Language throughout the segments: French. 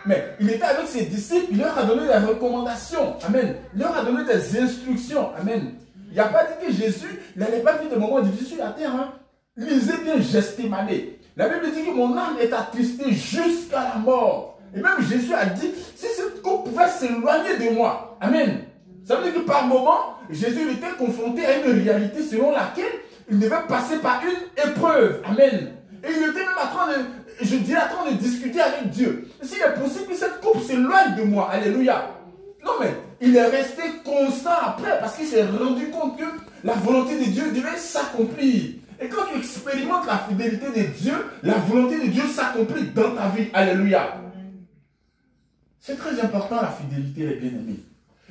Mais il était avec ses disciples, il leur a donné des recommandations. Amen. Il leur a donné des instructions. Amen. Il n'a pas dit que Jésus n'allait pas vivre des moments difficiles sur la terre. Hein. Lisez bien Gethsémane. La Bible dit que mon âme est attristée jusqu'à la mort. Et même Jésus a dit, si cette coupe pouvait s'éloigner de moi. Amen. Ça veut dire que par moment, Jésus était confronté à une réalité selon laquelle il devait passer par une épreuve. Amen. Et il était même en train de discuter avec Dieu. S'il est possible que cette coupe s'éloigne de moi. Alléluia. Non mais, il est resté constant après parce qu'il s'est rendu compte que la volonté de Dieu devait s'accomplir. Et quand tu expérimentes la fidélité de Dieu, la volonté de Dieu s'accomplit dans ta vie. Alléluia. C'est très important la fidélité, les bien-aimés.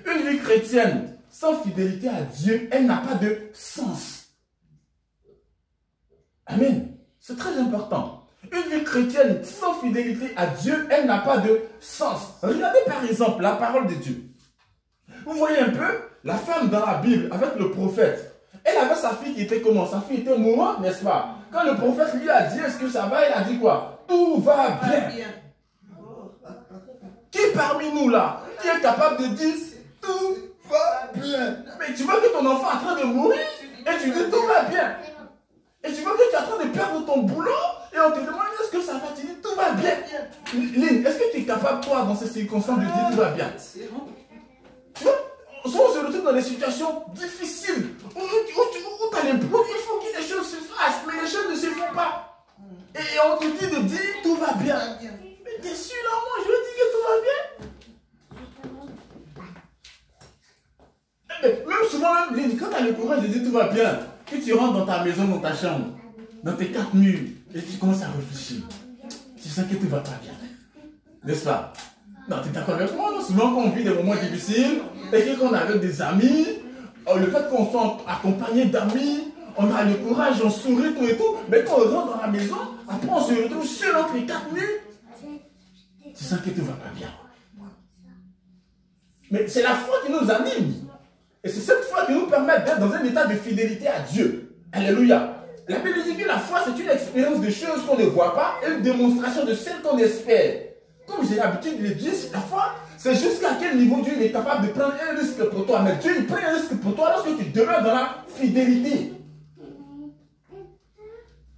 Une vie chrétienne sans fidélité à Dieu, elle n'a pas de sens. Amen. C'est très important. Une vie chrétienne sans fidélité à Dieu, elle n'a pas de sens. Regardez par exemple la parole de Dieu. Vous voyez un peu la femme dans la Bible avec le prophète. Elle avait sa fille qui était comment? Sa fille était mourante, n'est-ce pas? Quand le prophète lui a dit, est-ce que ça va? Il a dit quoi? Tout va bien. Qui parmi nous là, qui est capable de dire, tout va bien? Mais tu vois que ton enfant est en train de mourir et tu dis, tout va bien. Et tu vois que tu es en train de perdre ton boulot et on te demande, est-ce que ça va? Tu dis, tout va bien. Lynn, est-ce que tu es capable, toi, dans ces circonstances, de dire, tout va bien? Tu vois? On se retrouve dans des situations difficiles où tu as l'impression qu'il faut que les choses se fassent, mais les choses ne se font pas. Et on te dit de dire tout va bien. Mais t'es sûr là, moi je veux dire que tout va bien. Mais même souvent, même quand tu as le courage de dire tout va bien, que tu rentres dans ta maison, dans ta chambre, dans tes 4 murs, et tu commences à réfléchir, tu sens que tout va pas bien. N'est-ce pas? Non, tu es d'accord avec moi, non? Souvent quand on vit des moments difficiles, et qu'on est avec des amis, le fait qu'on soit accompagné d'amis, on a le courage, on sourit, tout et tout, mais quand on rentre dans la maison, après on se retrouve seul entre les 4 murs, tu sens que tout va pas bien. Mais c'est la foi qui nous anime. Et c'est cette foi qui nous permet d'être dans un état de fidélité à Dieu. Alléluia. La Bible dit que la foi, c'est une expérience de choses qu'on ne voit pas et une démonstration de celles qu'on espère. Comme j'ai l'habitude de le dire, la foi, c'est jusqu'à quel niveau Dieu est capable de prendre un risque pour toi. Mais Dieu, il prend un risque pour toi lorsque tu demeures dans la fidélité.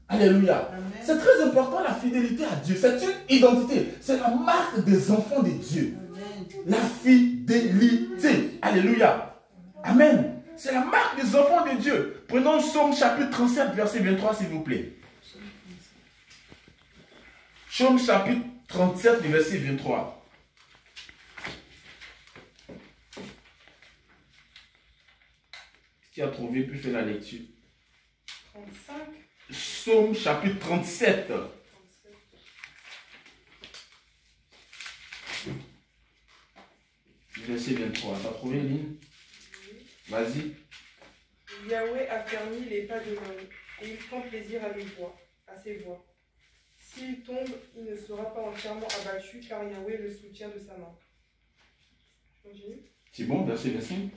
Alléluia. C'est très important la fidélité à Dieu. C'est une identité. C'est la marque des enfants de Dieu. La fidélité. Alléluia. Amen. C'est la marque des enfants de Dieu. Prenons Psaume chapitre 37, verset 23, s'il vous plaît. Psaume chapitre 37, verset 23. Qui a trouvé, puis fait la lecture. 35. Psaume chapitre 37. Verset 23. T'as trouvé, Lynn? Vas-y. Yahweh a fermi les pas de l'homme, et il prend plaisir à ses voies. S'il tombe, il ne sera pas entièrement abattu, car Yahweh le soutient de sa main. Continue. C'est bon, verset 25.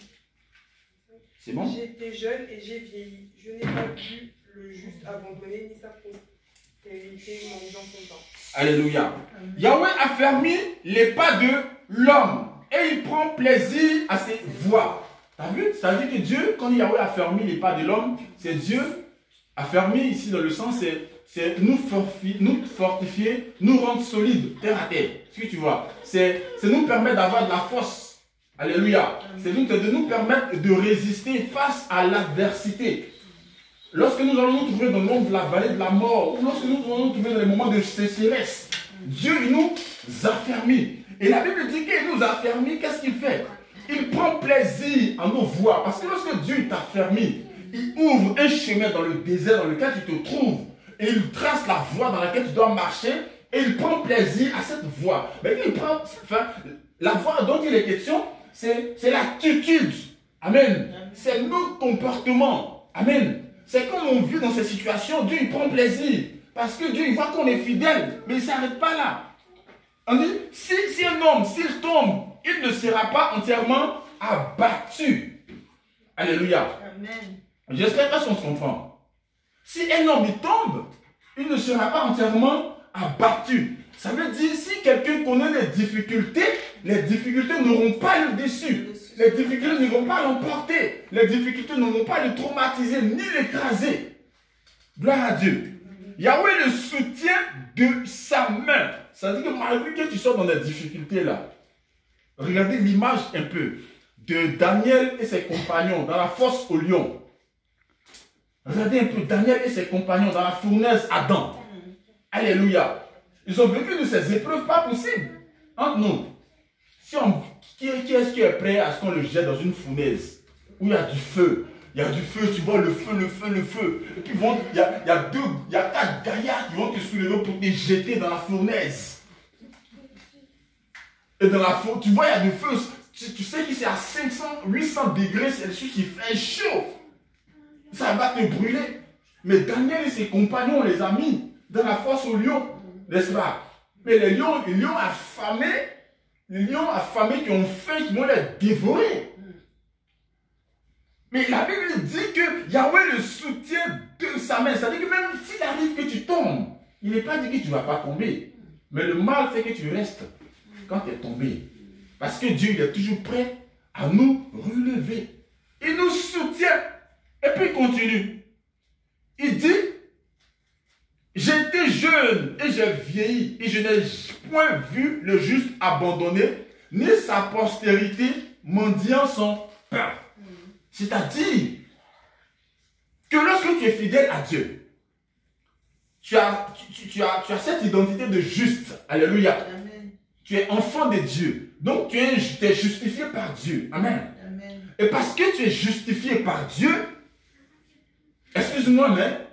C'est bon? J'étais jeune et j'ai vieilli. Je n'ai pas vu le juste abandonné, ni sa prospérité dans son temps. Alléluia. Yahweh a fermi les pas de l'homme et il prend plaisir à ses voies. T'as vu? C'est-à-dire que Dieu, quand Yahweh a fermi les pas de l'homme, c'est Dieu a fermi ici dans le sens, c'est nous fortifier, nous rendre solides, terre à terre. Ce que tu vois, c'est nous permettre d'avoir de la force. Alléluia. C'est de nous permettre de résister face à l'adversité. Lorsque nous allons nous trouver dans le monde de la vallée de la mort, ou lorsque nous allons nous trouver dans les moments de sécheresse, Dieu nous affermit. Et la Bible dit qu'il nous affermit, qu'est-ce qu'il fait? Il prend plaisir à nos voies. Parce que lorsque Dieu t'affermit, il ouvre un chemin dans le désert dans lequel tu te trouves. Et il trace la voie dans laquelle tu dois marcher. Et il prend plaisir à cette voie. Mais il prend, la voie dont il est question, c'est l'attitude. Amen. C'est notre comportement. Amen. C'est comme on vit dans ces situations, Dieu il prend plaisir. Parce que Dieu il voit qu'on est fidèle. Mais il ne s'arrête pas là. On dit, si un homme, s'il tombe, il ne sera pas entièrement abattu. Alléluia. Amen. J'espère qu'on se comprend. Si un homme il tombe, il ne sera pas entièrement abattu. Ça veut dire, si quelqu'un connaît les difficultés n'auront pas le dessus. Les difficultés ne vont pas l'emporter. Les difficultés ne vont pas le traumatiser ni l'écraser. Gloire à Dieu. Yahweh le soutient de sa main. Ça veut dire que malgré que tu sois dans des difficultés là, regardez l'image un peu de Daniel et ses compagnons dans la fosse au lion. Regardez un peu Daniel et ses compagnons dans la fournaise Adam. Alléluia. Ils ont vécu de ces épreuves pas possibles. Entre nous. Qui est-ce qui est prêt à ce qu'on le jette dans une fournaise où il y a du feu? Il y a du feu, tu vois le feu. Et puis il y a 4 gaillards qui vont te soulever pour te jeter dans la fournaise. Et dans la fournaise, tu vois, il y a du feu. Tu sais que c'est à 500, 800 degrés Celsius, il fait chaud. Ça va te brûler. Mais Daniel et ses compagnons, on les a mis dans la fosse au lion, n'est-ce pas? Mais les lions affamés, qui ont faim, qui vont les dévorer. Mais la Bible dit que Yahweh le soutient de sa main. C'est-à-dire que même s'il arrive que tu tombes, il n'est pas dit que tu ne vas pas tomber. Mais le mal fait que tu restes quand tu es tombé. Parce que Dieu il est toujours prêt à nous relever. Il nous soutient. Et puis il continue. Il dit, j'étais jeune et j'ai vieilli et je n'ai point vu le juste abandonné, ni sa postérité mendiant son pain. C'est-à-dire que lorsque tu es fidèle à Dieu, tu as cette identité de juste. Alléluia. Amen. Tu es enfant de Dieu. Donc tu es justifié par Dieu. Amen. Amen. Et parce que tu es justifié par Dieu, excuse-moi, mais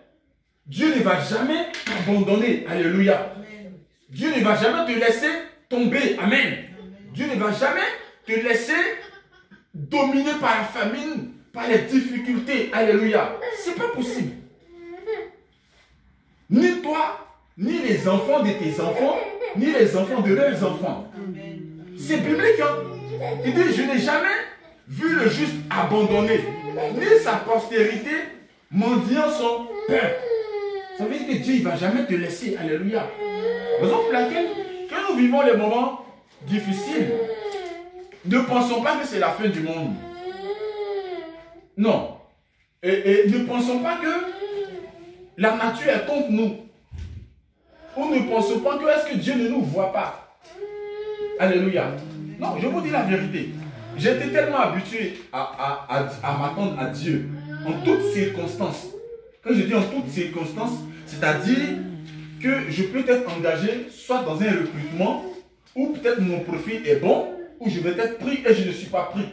Dieu ne va jamais t'abandonner. Alléluia. Amen. Dieu ne va jamais te laisser tomber. Amen. Amen. Dieu ne va jamais te laisser dominer par la famine, par les difficultés. Alléluia. C'est pas possible. Ni toi, ni les enfants de tes enfants, ni les enfants de leurs enfants. C'est biblique. Hein? Il dit, je n'ai jamais vu le juste abandonné, ni sa postérité mendiant son pain. Ça veut dire que Dieu ne va jamais te laisser. Alléluia. Raison pour laquelle, quand nous vivons les moments difficiles, ne pensons pas que c'est la fin du monde. Non. Et ne pensons pas que la nature est contre nous. Ou ne pensons pas que est-ce que Dieu ne nous voit pas. Alléluia. Non, je vous dis la vérité. J'étais tellement habitué à m'attendre à Dieu en toutes circonstances. Quand je dis en toutes circonstances, c'est-à-dire que je peux être engagé soit dans un recrutement, ou peut-être mon profil est bon, ou je vais être pris et je ne suis pas pris.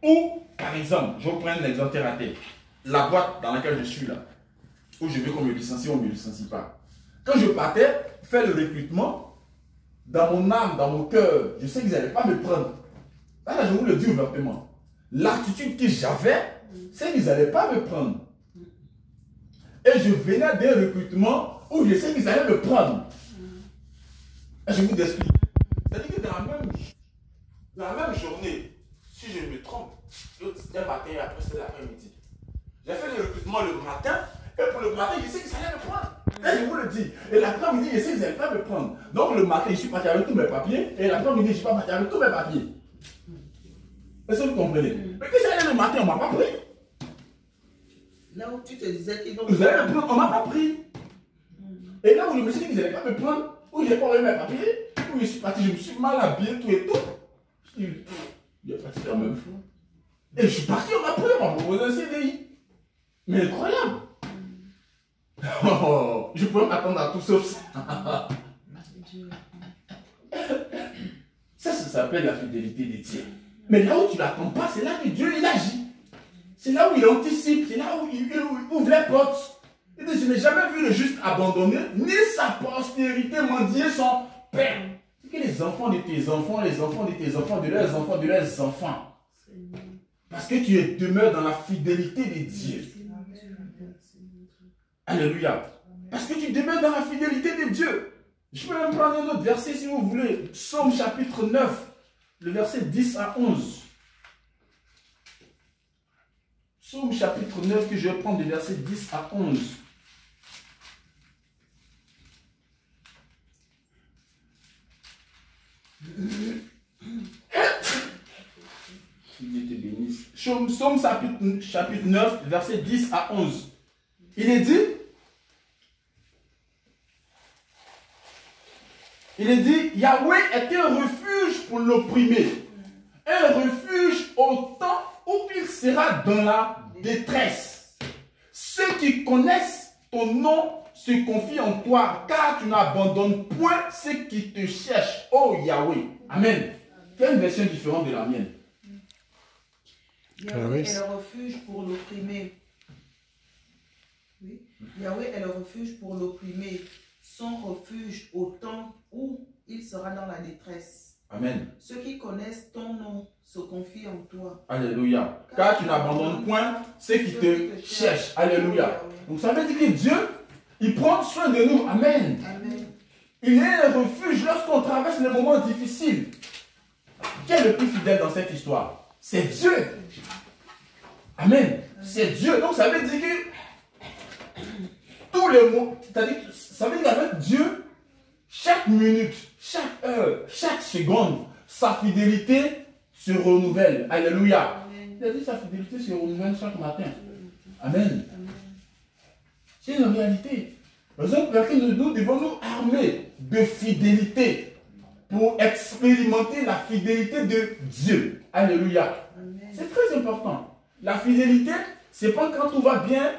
Ou, par exemple, je vais vous prendre un exemple terre à terre. La boîte dans laquelle je suis là, où je veux qu'on me licencie ou on ne me licencie pas. Quand je partais faire le recrutement, dans mon âme, dans mon cœur, je sais qu'ils n'allaient pas me prendre. Là, je vous le dis ouvertement. L'attitude que j'avais, c'est qu'ils n'allaient pas me prendre. Et je venais d'un recrutement où je sais qu'ils allaient me prendre. Et je vous explique. C'est-à-dire que dans la même journée, si je me trompe, c'était un matin et après c'était l'après-midi. J'ai fait le recrutement le matin, et pour le matin, je sais qu'ils allaient me prendre. Et je vous le dis. Et l'après-midi, je sais qu'ils n'allaient pas me prendre. Donc le matin, je suis parti avec tous mes papiers, et l'après-midi, je suis pas parti avec tous mes papiers. Est-ce que vous comprenez? Mais quand j'allais le matin, on ne m'a pas pris. Là où tu te disais qu'ils vont vous allez me prendre, on ne m'a pas pris. Et là où je me suis dit qu'ils n'allaient pas me prendre, où j'ai pas envoyé mes papiers, où je suis parti, je me suis mal habillé, tout et tout. Je dis, il est parti quand même. Et je suis parti, on m'a pris, on m'a proposé un CDI. Mais incroyable. Oh, je peux m'attendre à tout sauf ça. Ça s'appelle la fidélité de Dieu. Mais là où tu ne l'attends pas, c'est là que Dieu il agit. C'est là où il anticipe, c'est là où il ouvre les portes. Il dit, je n'ai jamais vu le juste abandonné, ni sa postérité mendier son père. C'est que les enfants de tes enfants, les enfants de tes enfants, de leurs enfants, de leurs enfants. Parce que tu demeures dans la fidélité de Dieu. Alléluia. Parce que tu demeures dans la fidélité de Dieu. Je peux même prendre un autre verset si vous voulez. Psaume chapitre 9, le verset 10 à 11. Psaume chapitre 9, que je vais prendre du verset 10 à 11. Dieu te bénisse. Psaume chapitre 9, verset 10 à 11. Il est dit, Yahweh est un refuge pour l'opprimé, un refuge au temps où il sera dans la détresse. Ceux qui connaissent ton nom se confient en toi, car tu n'abandonnes point ceux qui te cherchent, ô Yahweh. Amen. Quelle version différente de la mienne? Yahweh est le refuge pour l'opprimé. Oui. Yahweh est le refuge pour l'opprimé, son refuge au temps où il sera dans la détresse. Amen. Ceux qui connaissent ton nom se confient en toi. Alléluia. Car tu n'abandonnes point ceux qui te cherchent. Alléluia. Donc ça veut dire que Dieu, il prend soin de nous. Amen. Amen. Il est un refuge lorsqu'on traverse les moments difficiles. Qui est le plus fidèle dans cette histoire? C'est Dieu. Amen. C'est Dieu. Donc ça veut dire que tous les mots, c'est-à-dire, ça veut dire qu'avec Dieu, chaque minute, chaque heure, chaque seconde, sa fidélité se renouvelle. Alléluia. Il a dit sa fidélité se renouvelle chaque matin. Amen. C'est une réalité. Raison pour laquelle nous devons nous armer de fidélité pour expérimenter la fidélité de Dieu. Alléluia. C'est très important. La fidélité, c'est pas quand tout va bien,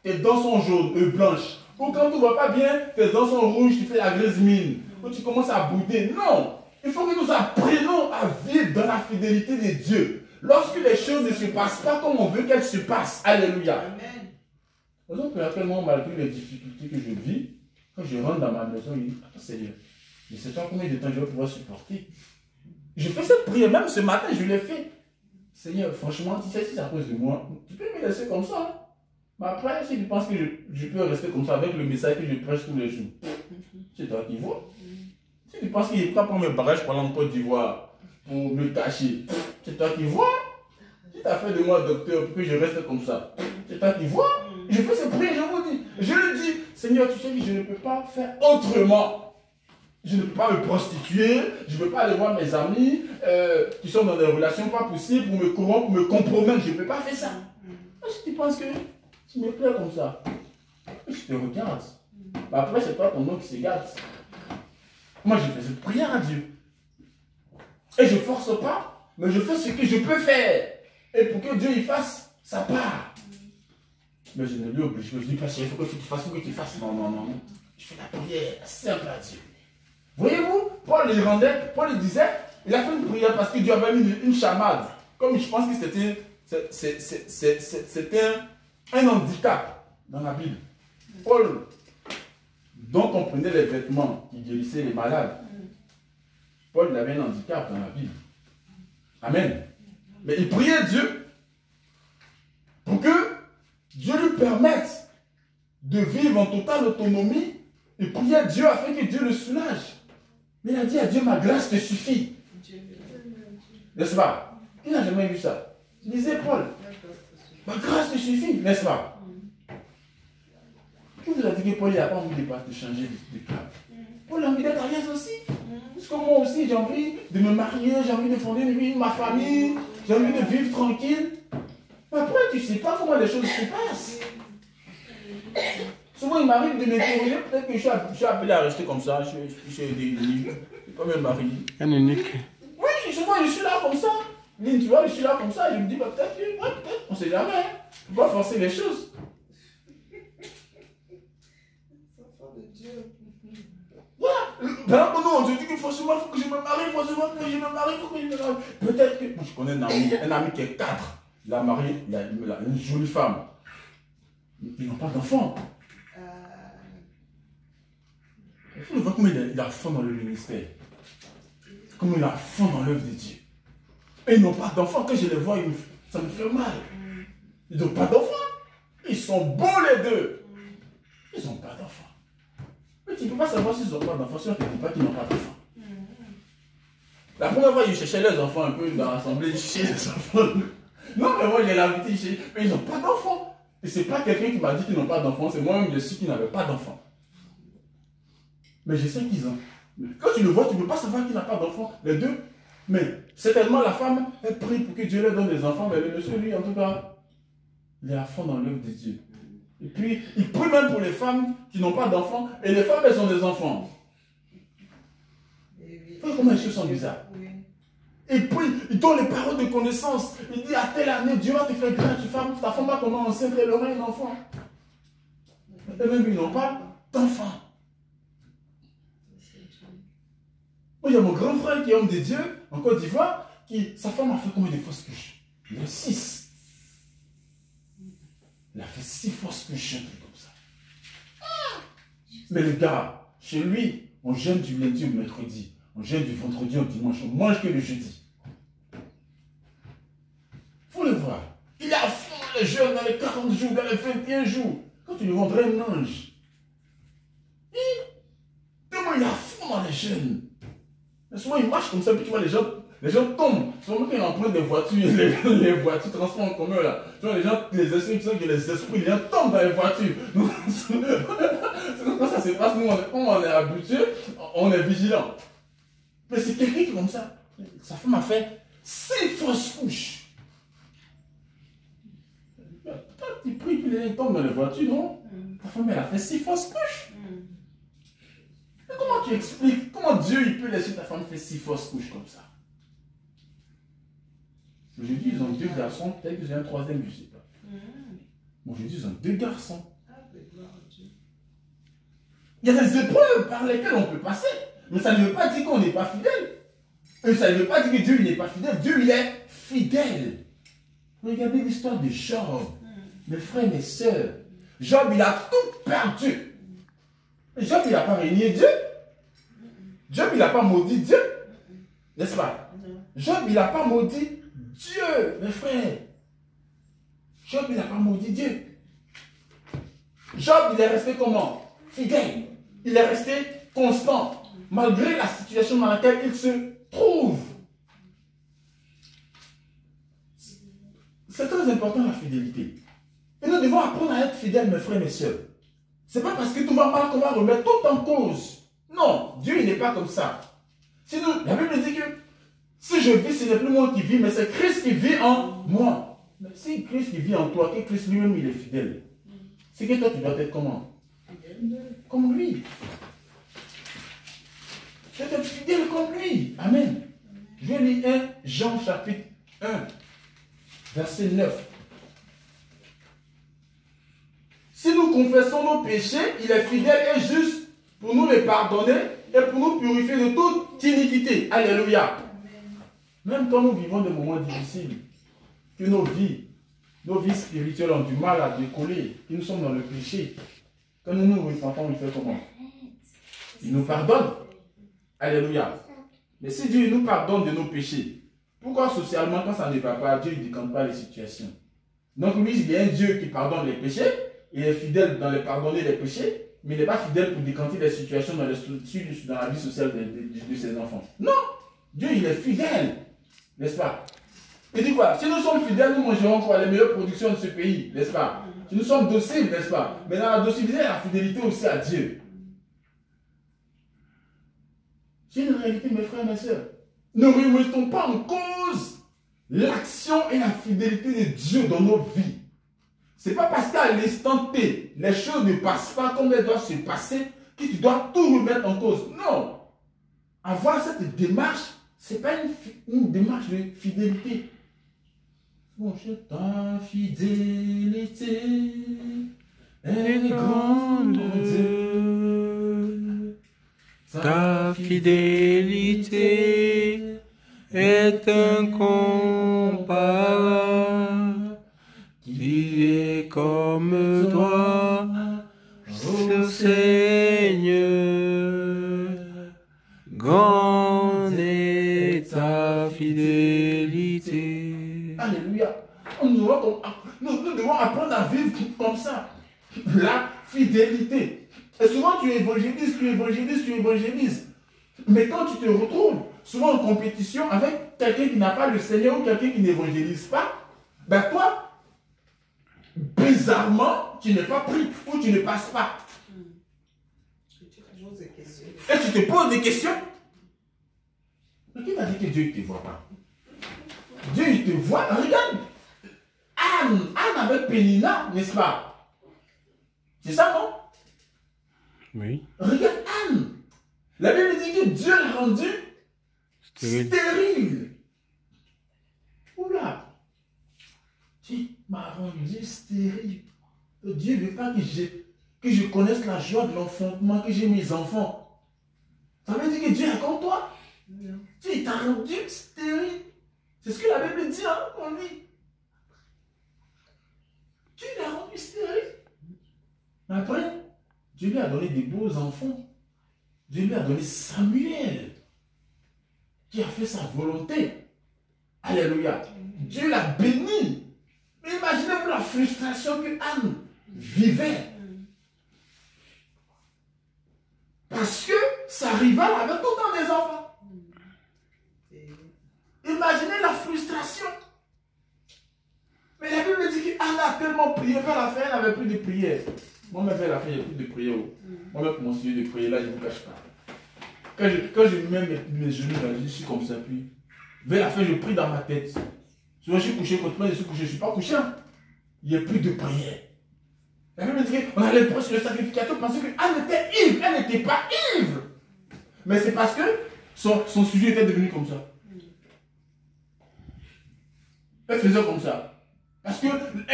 tes dents sont jaunes, blanches. Ou quand tout va pas bien, tes dents sont rouges, tu fais la grise mine. Ou tu commences à bouder. Non. Il faut que nous apprenions à vivre dans la fidélité de Dieu. Lorsque les choses ne se passent pas comme on veut qu'elles se passent. Alléluia. Amen. Par exemple, à quel moment, malgré les difficultés que je vis, quand je rentre dans ma maison, je dis, attends Seigneur, je ne sais pas combien de temps je vais pouvoir supporter. Je fais cette prière, même ce matin, je l'ai fait. Seigneur, franchement, tu sais, si c'est à cause de moi, tu peux me laisser comme ça. Hein? Mais après, si tu penses que je peux rester comme ça avec le message que je prêche tous les jours, c'est toi qui vois. Si tu penses qu'il est prêt à prendre mes bagages pour aller en Côte d'Ivoire pour me cacher, c'est toi qui vois. Si tu as fait de moi docteur pour que je reste comme ça, c'est toi qui vois. Je fais ces prières, je vous dis. Je le dis, Seigneur, tu sais que je ne peux pas faire autrement. Je ne peux pas me prostituer, je ne peux pas aller voir mes amis qui sont dans des relations pas possibles pour me corrompre, pour me compromettre. Je ne peux pas faire ça. Si tu penses que tu me plais comme ça, je te regarde. Après, c'est pas ton nom qui se gâte. Moi, je fais cette prière à Dieu. Et je ne force pas, mais je fais ce que je peux faire. Et pour que Dieu y fasse sa part. Mais je ne lui oblige pas. Je dis pas, il faut que tu fasses, il faut que tu fasses. Non, non, non. Je fais la prière simple à Dieu. Voyez-vous, Paul il disait, il a fait une prière parce que Dieu avait mis une chamade. Comme je pense que c'était un handicap dans la Bible. Paul, dont on prenait les vêtements qui guérissaient les malades. Paul il avait un handicap dans la Bible. Amen. Mais il priait Dieu pour que Dieu lui permette de vivre en totale autonomie. Il priait Dieu afin que Dieu le soulage. Mais il a dit à Dieu, ma grâce te suffit. N'est-ce pas? Il n'a jamais vu ça. Il disait Paul, ma grâce te suffit, n'est-ce pas? Qui vous a dit que Paul n'a pas envie de changer de plan? Paul a envie d'être à l'aise aussi. Parce que moi aussi, j'ai envie de me marier, j'ai envie de fonder une vie, ma famille, j'ai envie de vivre tranquille. Mais après, tu ne sais pas comment les choses se passent. Souvent, il m'arrive de m'interroger, peut-être que je suis appelé à rester comme ça, je suis unique, comme un mari. Un unique. Oui, souvent, je suis là comme ça. Lynn, tu vois, je suis là comme ça, je me dis, bah, peut-être, on ne sait jamais. Il ne faut pas forcer les choses. Voilà. Par exemple, nous, on te dit qu'il faut que je me marie, Peut-être que. Moi, je connais un ami qui est 4. Il a marié, il a une jolie femme. Ils n'ont pas d'enfant. Il faut voir comment il a fond dans le ministère. Comment il a fond dans l'œuvre de Dieu. Et ils n'ont pas d'enfants. Quand je les vois, ça me fait mal. Ils n'ont pas d'enfants. Ils sont beaux les deux. Ils n'ont pas d'enfants. Mais tu ne peux pas savoir s'ils n'ont pas d'enfants si on ne te dit pas qu'ils n'ont pas d'enfants. La première fois, ils cherchaient les enfants un peu dans l'assemblée. Ils cherchaient les enfants. Non, mais moi, j'ai l'habitude. Mais ils n'ont pas d'enfants. Et ce n'est pas quelqu'un qui m'a dit qu'ils n'ont pas d'enfants. C'est moi-même, je sais qu'ils n'avaient pas d'enfants. Mais je sais qu'ils ont. Quand tu le vois, tu ne peux pas savoir qu'il n'a pas d'enfant. Les deux. Mais certainement la femme, elle prie pour que Dieu leur donne des enfants. Mais le monsieur, lui, en tout cas, il est à fond dans l'œuvre de Dieu. Et puis, il prie même pour les femmes qui n'ont pas d'enfants. Et les femmes, elles ont des enfants. Vous voyez comment les choses sont bizarres. Et puis, il donne les paroles de connaissance. Il dit, à telle année, Dieu va te faire grâce. Ta femme va tomber enceinte, elle aura un enfant. Et même, ils n'ont pas d'enfants. Moi, il y a mon grand frère qui est homme de Dieu, en Côte d'Ivoire, sa femme a fait combien de fausses couches? Il y a 6. Il a fait 6 fausses couches, un truc comme ça. Mais le gars, chez lui, on jeûne du lundi au mercredi. On jeûne du vendredi au dimanche. On mange que le jeudi. Il faut le voir. Il est à fond dans les jeûnes, dans les 40 jours, dans les 21 jours. Quand tu lui vendrais un ange. Tellement il est à fond dans les jeûnes. Mais souvent il marche comme ça, puis tu vois les gens tombent. Souvent quand il emprunte des voitures, les voitures transport en commun là. Tu vois les gens, les esprits, tu sais que les esprits, les gens tombent dans les voitures. C'est comme ça se passe, nous, comme on est habitué, on est vigilant. Mais c'est quelqu'un qui est comme ça. Sa femme a fait 6 fausses couches. Il prie, puis il tombe dans les voitures, non? Ta femme, elle a fait 6 fausses couches. Mais comment tu expliques? Comment Dieu il peut laisser ta femme faire 6 fausses couches comme ça? Aujourd'hui, ils ont 2 garçons, peut-être que j'ai un 3e, je ne sais pas. Aujourd'hui, ils ont 2 garçons. Il y a des épreuves par lesquelles on peut passer. Mais ça ne veut pas dire qu'on n'est pas fidèle. Et ça ne veut pas dire que Dieu n'est pas fidèle. Dieu, il est fidèle. Regardez l'histoire de Job. Mes frères, mes sœurs. Job, il a tout perdu. Job, il n'a pas régné Dieu. Job, il n'a pas maudit Dieu. N'est-ce pas? Job, il n'a pas maudit Dieu, mes frères. Job, il n'a pas maudit Dieu. Job, il est resté comment? Fidèle. Il est resté constant, malgré la situation dans laquelle il se trouve. C'est très important la fidélité. Et nous devons apprendre à être fidèles, mes frères et mes sœurs. Ce n'est pas parce que tout va mal qu'on va remettre tout en cause. Non, Dieu il n'est pas comme ça. Sinon, la Bible dit que si je vis, ce n'est plus moi qui vis, mais c'est Christ qui vit en moi. Mais si Christ qui vit en toi, que Christ lui-même il est fidèle, c'est que toi tu dois être comment? Comme lui. Tu dois être fidèle comme lui. Amen. Je vais lire 1 Jean chapitre 1, verset 9. Si nous confessons nos péchés, il est fidèle et juste pour nous les pardonner et pour nous purifier de toute iniquité. Alléluia. Même quand nous vivons des moments difficiles, que nos vies spirituelles ont du mal à décoller, que nous sommes dans le péché, quand nous nous repentons, il fait comment? Il nous pardonne. Alléluia. Mais si Dieu nous pardonne de nos péchés, pourquoi socialement, quand ça ne va pas, Dieu ne décante pas les situations? Donc lui, il y a un Dieu qui pardonne les péchés, il est fidèle dans les pardonner les péchés, mais il n'est pas fidèle pour décanter les situations dans la vie sociale de ses enfants. Non! Dieu, il est fidèle. N'est-ce pas? Il dit quoi? Si nous sommes fidèles, nous mangerons quoi? Les meilleures productions de ce pays. N'est-ce pas? Si nous sommes dociles, n'est-ce pas? Mais dans la docilité, il y a la fidélité aussi à Dieu. C'est une réalité, mes frères et mes sœurs. Ne remettons pas en cause l'action et la fidélité de Dieu dans nos vies. Ce n'est pas parce qu'à l'instant T, les choses ne passent pas comme elles doivent se passer que tu dois tout remettre en cause. Non. Avoir cette démarche, ce n'est pas une démarche de fidélité. Bon, ta fidélité est grande, Dieu. Ta fidélité est incomparable. Qui est comme toi, ô Seigneur, grande est ta fidélité. Alléluia. Nous devons apprendre à vivre comme ça. La fidélité. Et souvent tu évangélises. Mais quand tu te retrouves souvent en compétition avec quelqu'un qui n'a pas le Seigneur ou quelqu'un qui n'évangélise pas, ben toi, bizarrement, tu n'es pas pris ou tu ne passes pas. Et tu te poses des questions. Mais qui t'a dit que Dieu ne te voit pas? Dieu, il te voit. Regarde. Anne avec Pénina, n'est-ce pas? C'est ça, non? Oui. Regarde Anne. La Bible dit que Dieu l'a rendue stérile. Oula. Dieu m'a rendu stérile. Dieu ne veut pas que je connaisse la joie de l'enfantement, que j'ai mes enfants. Ça veut dire que Dieu est comme toi. Dieu t'a rendu stérile. C'est ce que la Bible dit, hein, on dit. Dieu l'a rendu stérile. Mais après, Dieu lui a donné des beaux enfants. Dieu lui a donné Samuel, qui a fait sa volonté. Alléluia. Dieu l'a béni. Mais imaginez-vous la frustration que Anne vivait. Parce que sa rivale avait tout le temps des enfants. Imaginez la frustration. Mais la Bible dit qu'Anne a tellement prié, vers la fin, elle n'avait plus de prière. Moi-même, vers la fin, il n'y a plus de prière. Moi-même, pour mon sujet de prière, là, je ne vous cache pas. Quand je mets mes genoux là, je suis comme ça, puis vers la fin, je prie dans ma tête. Souvent, je suis couché, quand je suis couché, je ne suis pas couché. Il n'y a plus de prière. La Bible dit qu'on allait proche le sacrificateur parce qu'Anne était ivre. Elle n'était pas ivre. Mais c'est parce que son sujet était devenu comme ça. Elle faisait comme ça. Parce qu'elle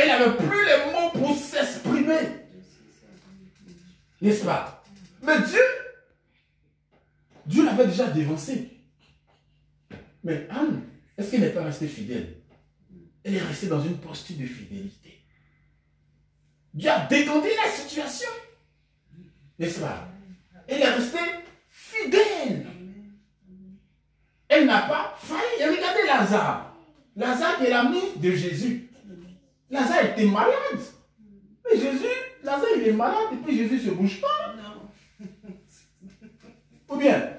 n'avait plus les mots pour s'exprimer. N'est-ce pas? Mais Dieu l'avait déjà dévancé. Mais Anne, est-ce qu'elle n'est pas restée fidèle? Elle est restée dans une posture de fidélité. Dieu a décanté la situation. N'est-ce pas? Elle est restée fidèle. Elle n'a pas failli. Regardez Lazare. Lazare est l'ami de Jésus. Lazare était malade. Mais Lazare il est malade et puis Jésus ne se bouge pas. Non. Ou bien,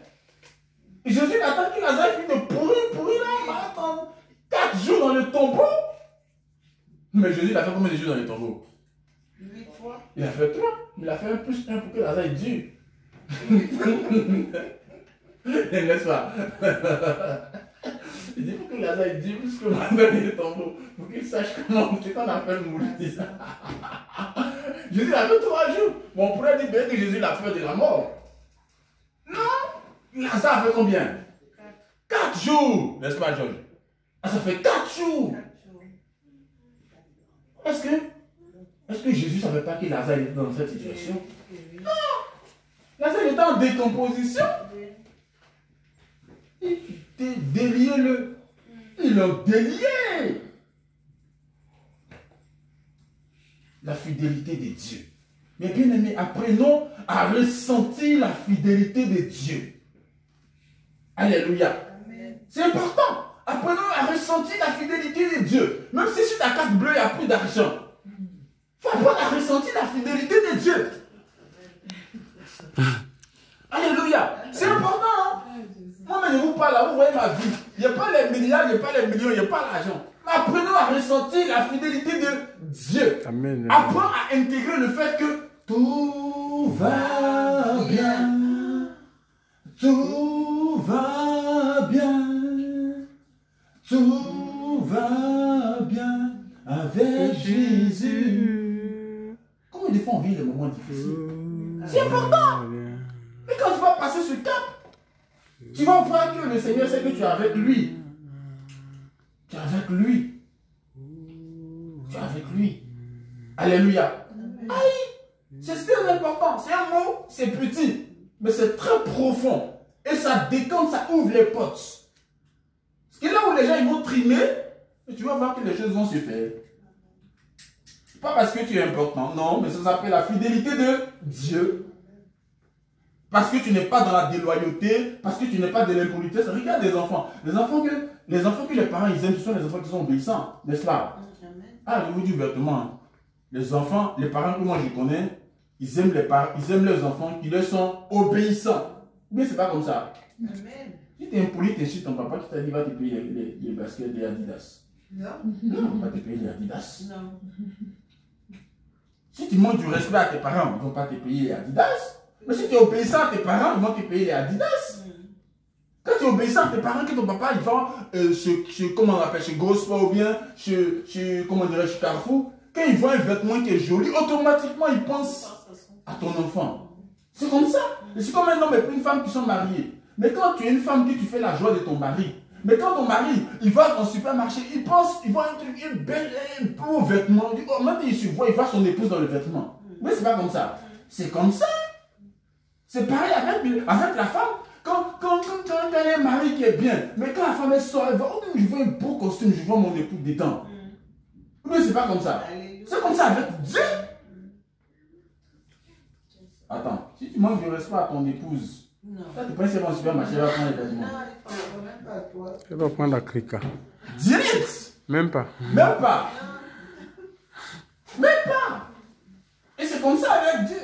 Jésus attend que Lazare finisse de pourrir là, attendre 4 jours dans le tombeau. Mais Jésus, il a fait combien de jours dans le tombeau? 8 fois. Il a fait 3. Il a fait un plus 1 pour que Lazare dure. N'est-ce pas? Il dit pour que Lazare dure plus que maintenant dans le tombeau. Pour qu'il sache comment c'est qu'on appelle mourir. Jésus a fait 3 jours. Bon, on pourrait dire bien que Jésus a peur de la mort. Non. Lazare a fait combien? 4 jours. N'est-ce pas, Georges? Ah, ça fait 4 jours. Est-ce que Jésus ne savait pas que Lazare était dans cette situation? Non. Lazare était en décomposition. Déliez-le. Il l'a délié. La fidélité de Dieu. Mais bien aimé, apprenons à ressentir la fidélité de Dieu. Alléluia. C'est important. Apprenons à ressentir la fidélité de Dieu. Même si sur ta carte bleue, il n'y a plus d'argent. Il faut apprendre à ressentir la fidélité de Dieu. Alléluia. C'est important. Hein? Moi, je vous parle là, vous voyez ma vie. Il n'y a pas les milliards, il n'y a pas les millions, il n'y a pas l'argent. Mais apprenons à ressentir la fidélité de Dieu. Amen. Apprenons à intégrer le fait que tout va bien. Tout va bien. Tout va bien avec Jésus. Comment des fois on vit les moments difficiles? C'est important. Et quand tu vas passer ce cap, tu vas voir que le Seigneur sait que tu es avec lui. Tu es avec lui. Tu es avec lui. Alléluia. Aïe, c'est très important. C'est un mot, c'est petit, mais c'est très profond. Et ça décante, ça ouvre les portes. Parce que là où les gens ils vont trimer, tu vas voir que les choses vont se faire. Pas parce que tu es important, non, mais ça s'appelle la fidélité de Dieu. Parce que tu n'es pas dans la déloyauté, parce que tu n'es pas de l'impolitesse. Regarde les enfants. Les enfants que les parents ils aiment, ce sont les enfants qui sont obéissants, n'est-ce pas? Ah, je vous dis ouvertement, hein. Les enfants, les parents que moi je connais, ils aiment leurs enfants qui leur sont obéissants. Mais c'est pas comme ça. Amen. Si tu es impoli, tu insultes ton papa qui t'a dit va te payer les baskets des Adidas. Non. Non, on va te payer les Adidas. Non. Si tu montres du respect à tes parents, ils ne vont pas te payer les Adidas. Mais si tu es obéissant à tes parents, ils vont te payer les Adidas. Quand tu es obéissant à tes parents, que ton papa il vend comment on appelle, chez Gros Sport ou bien comment dirais, chez Carrefour, quand il voit un vêtement qui est joli, automatiquement il pense à ton enfant. C'est comme ça. C'est comme un homme et une femme qui sont mariés. Mais quand tu es une femme, que tu fais la joie de ton mari, mais quand ton mari, il va au supermarché, il pense, il voit un truc, un beau vêtement, il dit, oh, maintenant il se voit, il voit son épouse dans le vêtement. Mais c'est pas comme ça. C'est comme ça. C'est pareil avec la femme. Quand elle a un mari qui est bien, mais quand la femme elle sort, elle va, oh, je vois un beau costume, je vois mon époux dedans. Mais c'est pas comme ça. C'est comme ça avec Dieu. Attends, si tu manques de respect à ton épouse, ça tu penses que c'est mon supermarché, elle va prendre les vêtements. Elle va prendre la clica. Direct. Même pas. Même pas. Même pas. Et c'est comme ça avec Dieu.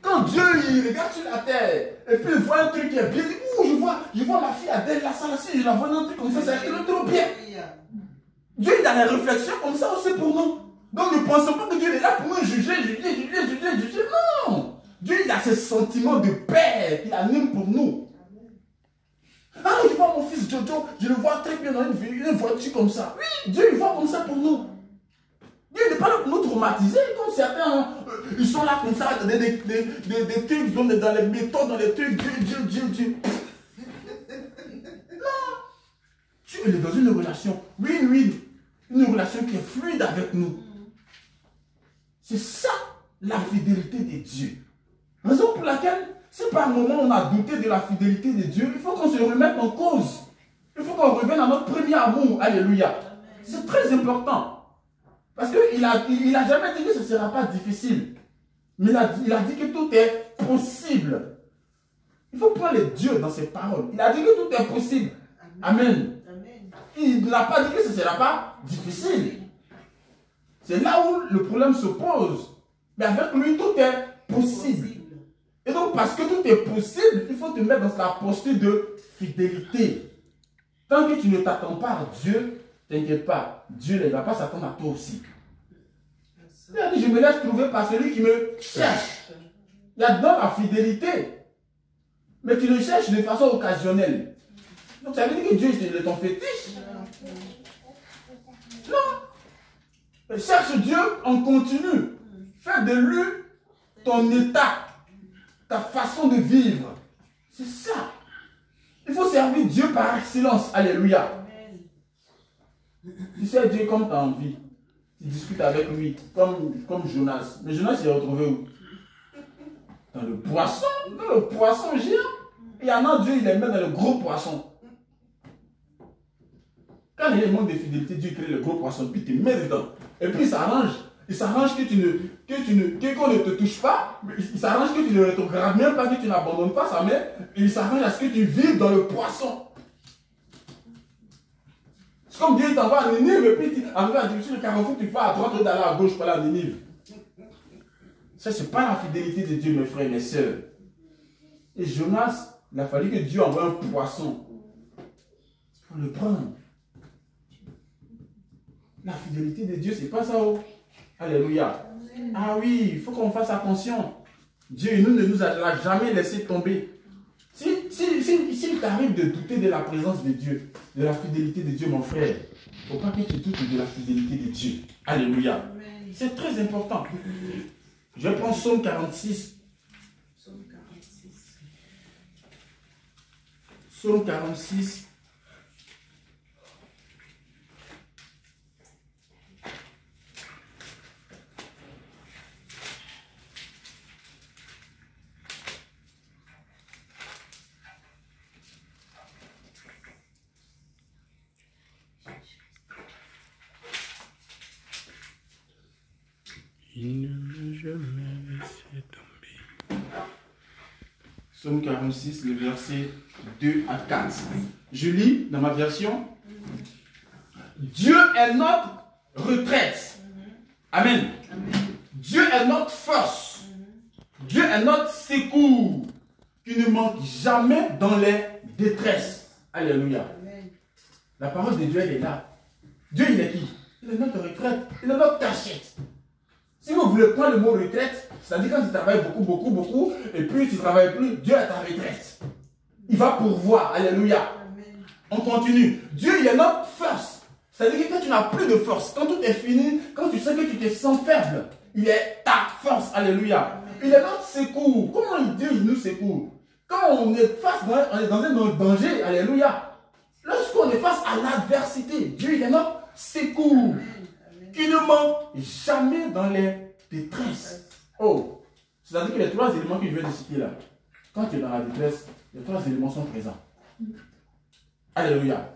Quand Dieu il regarde sur la terre et puis il voit un truc qui est bien, il dit, ouh, je vois ma fille Adèle là, ça là, si je la vois dans un truc comme ça, c'est trop bien. Dieu il a des réflexions comme ça aussi pour nous. Donc ne pensons pas que Dieu est là pour nous juger. Non. Dieu il a ce sentiment de paix qu'il anime pour nous. Ah, je vois mon fils Jojo, je le vois très bien dans une voiture comme ça. Oui, Dieu il voit comme ça pour nous. Dieu n'est pas là pour nous traumatiser, comme certains, ils sont là comme ça, des trucs dans les méthodes, dans les trucs, Dieu. Non. Tu es dans une relation, oui, une relation qui est fluide avec nous. C'est ça, la fidélité de Dieu. Raison pour laquelle, si par moment on a douté de la fidélité de Dieu, il faut qu'on se remette en cause. Il faut qu'on revienne à notre premier amour. Alléluia. C'est très important. Parce qu'il n'a jamais dit que ce ne sera pas difficile. Mais il a dit que tout est possible. Il faut prendre les dieux dans ses paroles. Il a dit que tout est possible. Amen. Il n'a pas dit que ce ne sera pas difficile. C'est là où le problème se pose. Mais avec lui, tout est possible. Et donc, parce que tout est possible, il faut te mettre dans la posture de fidélité. Tant que tu ne t'attends pas à Dieu, t'inquiète pas, Dieu ne va pas s'attendre à toi aussi. Il a dit, je me laisse trouver par celui qui me cherche. Il y a dans la fidélité. Mais tu le cherches de façon occasionnelle. Donc ça veut dire que Dieu est ton fétiche. Non. Cherche Dieu en continu. Fais de lui ton état, ta façon de vivre. C'est ça. Il faut servir Dieu par excellence. Alléluia. Tu sais Dieu comme tu as envie. Tu discutes avec lui, comme Jonas. Mais Jonas, il est retrouvé où? Dans le poisson géant. Il y en a, Dieu, il les met dans le gros poisson. Quand il y a un manque de fidélité, Dieu crée le gros poisson, puis tu mets dedans. Et puis il s'arrange. Il s'arrange qu'on ne te touche pas. Il s'arrange que tu ne rétrogrades même pas, que tu n'abandonnes pas sa main. Il s'arrange à ce que tu vives dans le poisson. C'est comme Dieu t'envoie à Ninive et puis tu arrives à dire sur le carrefour, tu vas à droite ou d'aller à gauche pour aller à Ninive. Ça, ce n'est pas la fidélité de Dieu, mes frères et mes sœurs. Et Jonas, il a fallu que Dieu envoie un poisson pour le prendre. La fidélité de Dieu, ce n'est pas ça. Oh. Alléluia. Ah oui, il faut qu'on fasse attention. Dieu ne nous a jamais laissé tomber. S'il t'arrive de douter de la présence de Dieu, de la fidélité de Dieu, mon frère, il ne faut pas que tu doutes de la fidélité de Dieu. Alléluia. C'est très important. Je prends Psaume 46. Psaume 46. Il ne m'a jamais laissé tomber. Psaume 46, le verset 2 à 4. Je lis dans ma version. Dieu est notre retraite. Amen. Dieu est notre force. Dieu est notre secours qui ne manque jamais dans les détresses. Alléluia. La parole de Dieu, elle est là. Dieu, il est qui? Il est notre retraite. Il est notre cachette. Si vous voulez prendre le mot retraite, c'est-à-dire quand tu travailles beaucoup, et puis tu ne travailles plus, Dieu est ta retraite. Il va pourvoir. Alléluia. On continue. Dieu, il est notre force. C'est-à-dire que quand tu n'as plus de force, quand tout est fini, quand tu sais que tu te sens faible, il est ta force. Alléluia. Il est notre secours. Comment Dieu il nous secourt? Quand on est dans un danger, alléluia. Lorsqu'on est face à l'adversité, Dieu il est notre secours. Qui ne manque jamais dans les détresses. Oh, c'est-à-dire que les 3 éléments que je viens de citer là, quand tu es dans la détresse, les 3 éléments sont présents. Alléluia.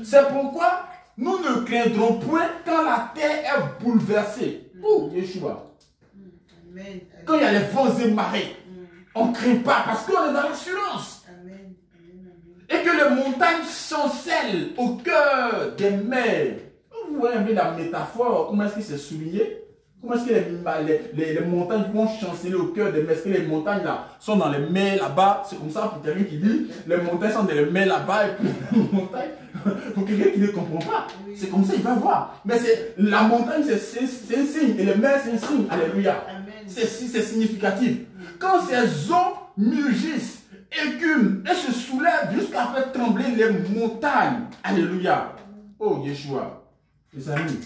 C'est pourquoi nous ne craindrons point quand la terre est bouleversée. Oh, Yeshua. Quand il y a les vents et marées, on ne craint pas parce qu'on est dans l'assurance. Et que les montagnes chancellent au cœur des mers. Vous voyez un peu la métaphore, comment est-ce qu'il s'est souligné? Comment est-ce que les montagnes vont chanceler au cœur des mers? Est-ce que les montagnes là sont dans les mers là-bas? C'est comme ça pour quelqu'un qui dit, les montagnes sont dans les mers là-bas et puis les montagnes, pour quelqu'un qui ne comprend pas. C'est comme ça, il va voir. Mais la montagne, c'est un signe et les mers, c'est un signe. Alléluia. C'est significatif. Quand ces eaux mugissent, écument et se soulèvent jusqu'à faire trembler les montagnes. Alléluia. Oh, Yeshua. Les amis,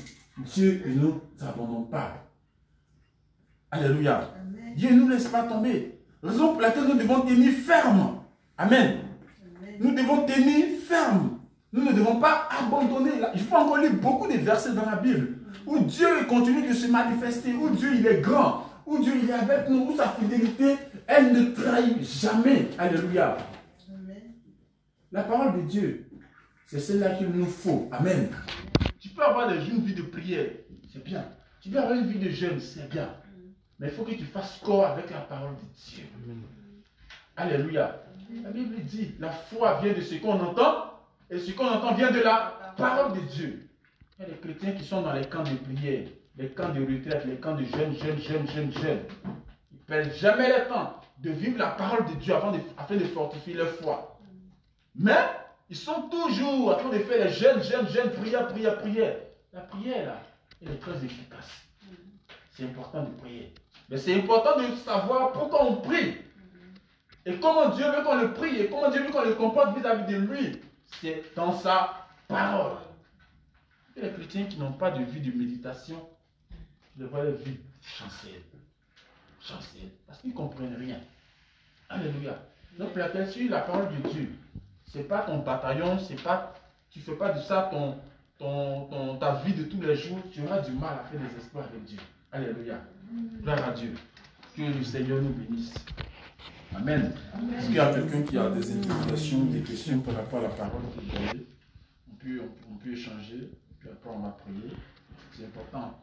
Dieu ne nous abandonne pas. Alléluia. Amen. Dieu ne nous laisse pas tomber. Raison pour laquelle nous devons tenir ferme. Amen. Amen. Nous devons tenir ferme. Nous ne devons pas abandonner. Je peux encore lire beaucoup de versets dans la Bible où Dieu continue de se manifester, où Dieu il est grand, où Dieu il est avec nous, où sa fidélité, elle ne trahit jamais. Alléluia. Amen. La parole de Dieu, c'est celle-là qu'il nous faut. Amen. Tu peux avoir une vie de prière, c'est bien. Tu peux avoir une vie de jeûne, c'est bien. Mais il faut que tu fasses corps avec la parole de Dieu. Alléluia. La Bible dit, la foi vient de ce qu'on entend, et ce qu'on entend vient de la parole de Dieu. Il y a des chrétiens qui sont dans les camps de prière, les camps de retraite, les camps de jeûne. Ils ne perdent jamais le temps de vivre la parole de Dieu afin de fortifier leur foi. Mais ils sont toujours en train de faire les jeûnes, prière. La prière, là, elle est très efficace. C'est important de prier. Mais c'est important de savoir pourquoi on prie. Et comment Dieu veut qu'on le prie. Et comment Dieu veut qu'on le comporte vis-à-vis de lui. C'est dans sa parole. Et les chrétiens qui n'ont pas de vie de méditation, je vois leur vie chancelle. Parce qu'ils ne comprennent rien. Alléluia. Donc la question sur la parole de Dieu. C'est pas ton bataillon, tu ne fais pas de ça ta vie de tous les jours, tu auras du mal à faire des exploits avec Dieu. Alléluia. Gloire à Dieu. Que le Seigneur nous bénisse. Amen. Est-ce qu'il y a quelqu'un qui a des interrogations, des questions par rapport à la parole que vous avez? On peut échanger, puis après on va prier. C'est important.